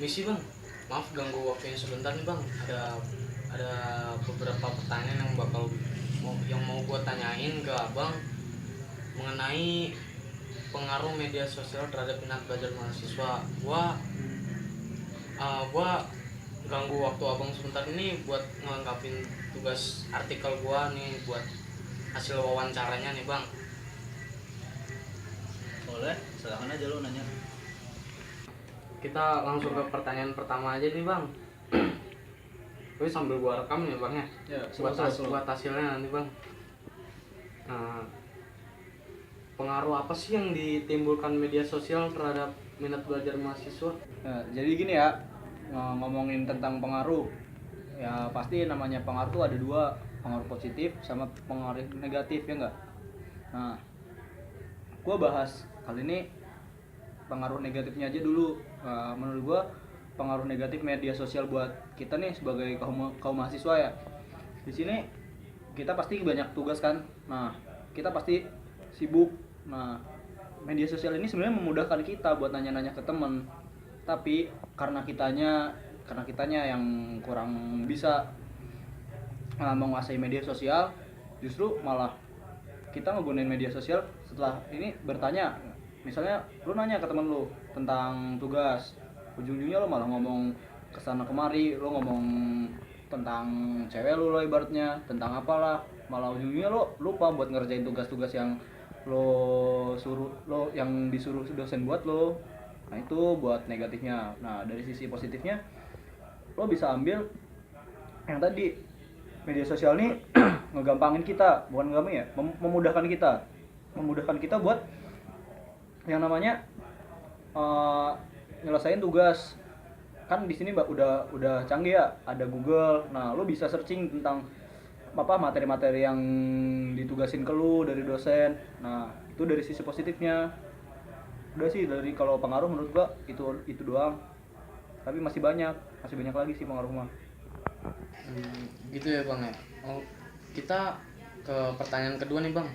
Misi bang, maaf ganggu waktunya sebentar nih bang. Ada beberapa pertanyaan yang mau gue tanyain ke abang mengenai pengaruh media sosial terhadap minat belajar mahasiswa. Gua ganggu waktu abang sebentar ini buat ngelengkapin tugas artikel gua nih buat hasil wawancaranya nih bang. Boleh, silakan aja lu nanya. Kita langsung ke pertanyaan pertama aja nih bang. Tapi sambil gua rekam ya bang ya. Ya, Buat hasilnya nanti bang. Nah, pengaruh apa sih yang ditimbulkan media sosial terhadap minat belajar mahasiswa? Nah, jadi gini ya, ngomongin tentang pengaruh. Ya pasti namanya pengaruh tuh ada dua, pengaruh positif sama pengaruh negatif ya enggak? Nah, gua bahas kali ini pengaruh negatifnya aja dulu. Menurut gua pengaruh negatif media sosial buat kita nih sebagai kaum mahasiswa ya. Di sini kita pasti banyak tugas kan. Nah, kita pasti sibuk. Nah, media sosial ini sebenarnya memudahkan kita buat nanya-nanya ke temen. Tapi karena kitanya yang kurang bisa menguasai media sosial, justru malah kita ngegunain media sosial setelah ini bertanya. Misalnya lu nanya ke temen lu tentang tugas, ujung-ujungnya lu malah ngomong kesana kemari, lu ngomong tentang cewek lu lah ibaratnya, tentang apalah, malah ujung-ujungnya lu lupa buat ngerjain tugas-tugas yang yang disuruh dosen buat lo. Nah, itu buat negatifnya. Nah, dari sisi positifnya lo bisa ambil yang tadi, media sosial ini ngegampangin kita, bukan ngegampangin ya, memudahkan kita buat yang namanya nyelesain tugas. Kan di sini udah canggih ya, ada Google. Nah, lo bisa searching tentang materi-materi yang ditugasin ke lu dari dosen. Nah, itu dari sisi positifnya. Udah sih, dari kalau pengaruh menurut gua itu doang. Tapi masih banyak lagi sih pengaruh mah. Gitu ya bang ya. Kita ke pertanyaan kedua nih bang.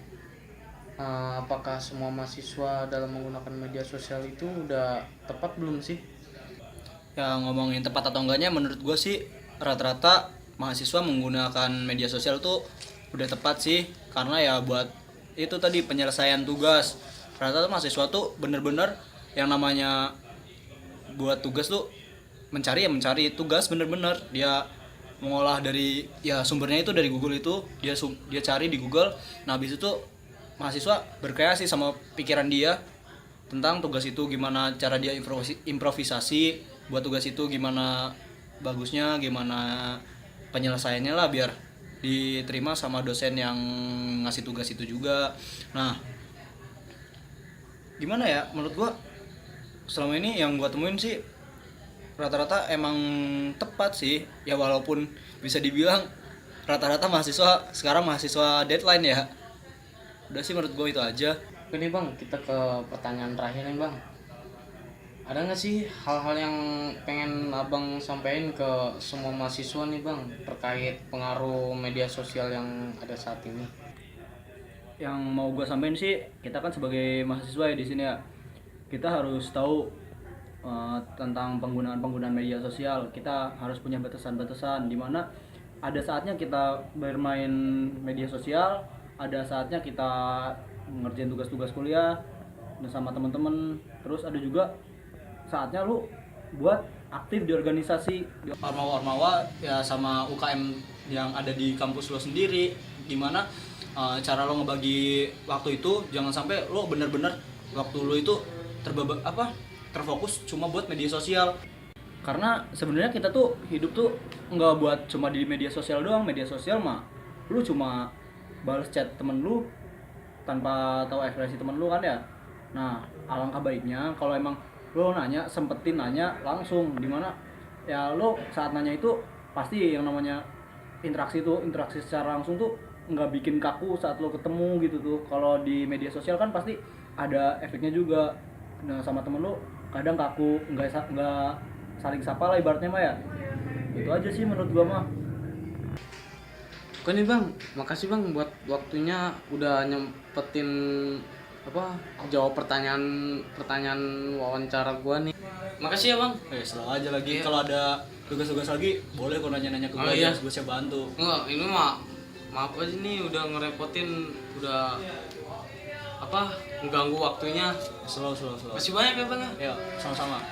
Apakah semua mahasiswa dalam menggunakan media sosial itu udah tepat belum sih? Ya, ngomongin tepat atau enggaknya, menurut gue sih rata-rata mahasiswa menggunakan media sosial tuh udah tepat sih, karena ya buat itu tadi penyelesaian tugas. Rata-rata mahasiswa tuh bener-bener yang namanya buat tugas tuh mencari tugas, bener-bener dia mengolah dari ya sumbernya itu dari Google, itu dia cari di Google. Nah, habis itu mahasiswa berkreasi sama pikiran dia tentang tugas itu, gimana cara dia improvisasi buat tugas itu, gimana bagusnya, gimana penyelesaiannya lah biar diterima sama dosen yang ngasih tugas itu juga. Nah, gimana ya, menurut gua selama ini yang gua temuin sih rata-rata emang tepat sih ya, walaupun bisa dibilang rata-rata mahasiswa sekarang mahasiswa deadline ya. Udah sih, menurut gua itu aja. Oke nih bang, kita ke pertanyaan terakhir nih bang. Ada nggak sih hal-hal yang pengen abang sampaikan ke semua mahasiswa nih bang terkait pengaruh media sosial yang ada saat ini? Yang mau gue sampaikan sih, kita kan sebagai mahasiswa ya di sini ya, kita harus tahu tentang penggunaan media sosial. Kita harus punya batasan-batasan, dimana ada saatnya kita bermain media sosial, ada saatnya kita ngerjain tugas-tugas kuliah sama teman-teman, terus ada juga saatnya lu buat aktif di organisasi, di ormawa-ormawa ya, sama UKM yang ada di kampus lo sendiri. Dimana cara lo ngebagi waktu itu jangan sampai lo bener-bener waktu lo itu terfokus cuma buat media sosial. Karena sebenarnya kita tuh hidup tuh nggak buat cuma di media sosial doang. Media sosial mah lu cuma balas chat temen lu tanpa tahu ekspresi temen lu kan ya. Nah, alangkah baiknya kalau emang lo sempetin nanya langsung, dimana ya lo saat nanya itu pasti yang namanya interaksi secara langsung tuh nggak bikin kaku saat lo ketemu gitu tuh. Kalau di media sosial kan pasti ada efeknya juga. Nah, sama temen lo kadang kaku, nggak saling sapa lah ibaratnya mah ya. Itu aja sih menurut gua mah. Oke nih bang, makasih bang buat waktunya udah nyempetin jawab pertanyaan wawancara gua nih. Makasih ya bang. Selalu aja lagi. Iya. Kalau ada tugas-tugas lagi, boleh kok nanya-nanya ke Oh, gue iya. aja, gue siap bantu. Enggak, ini maaf aja nih udah ngerepotin, udah apa, mengganggu waktunya. Selalu. Masih banyak ya bang ya. Ya, sama-sama.